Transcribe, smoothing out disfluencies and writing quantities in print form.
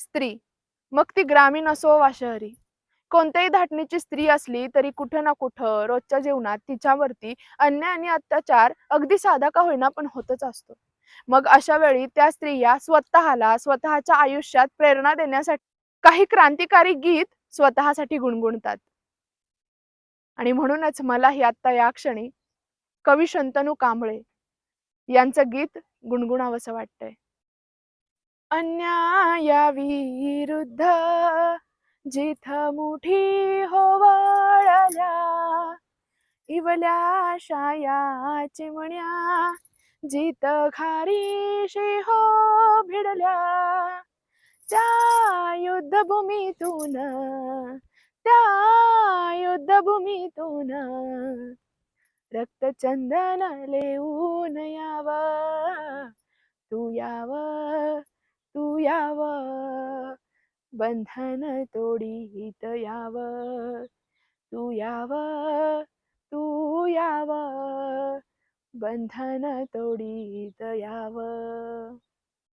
स्त्री, मग ती ग्रामीण असो वा शहरी. कोणत्याही धाटणीची स्त्री असली तरी कुठं ना कुठं रोजच्या जीवनात तिच्यावरती अन्याय आणि अत्याचार अगदी साधा का होईना पण होतच असतो. मग अशा वेळी त्या स्त्रिया स्वतःला स्वतःच्या आयुष्यात प्रेरणा देण्यासाठी काही क्रांतिकारी गीत स्वतःसाठी गुणगुणतात. आणि म्हणूनच मलाही आता या क्षणी कवी शंतनू कांबळे यांचं गीत गुणगुणावंसं वाटतंय. अन्यायाविरुद्ध जिथं मुठी होवळल्या, इवल्या शाया चिमण्या जिथं खारीशी हो भिडल्या, त्या युद्धभूमीतून त्या युद्धभूमीतून रक्तचंदन लेऊन यावं, तू यावं, तू यावं, बंधन तोडीत यावं, तू यावं, तू यावं, बंधन तोडीत यावं.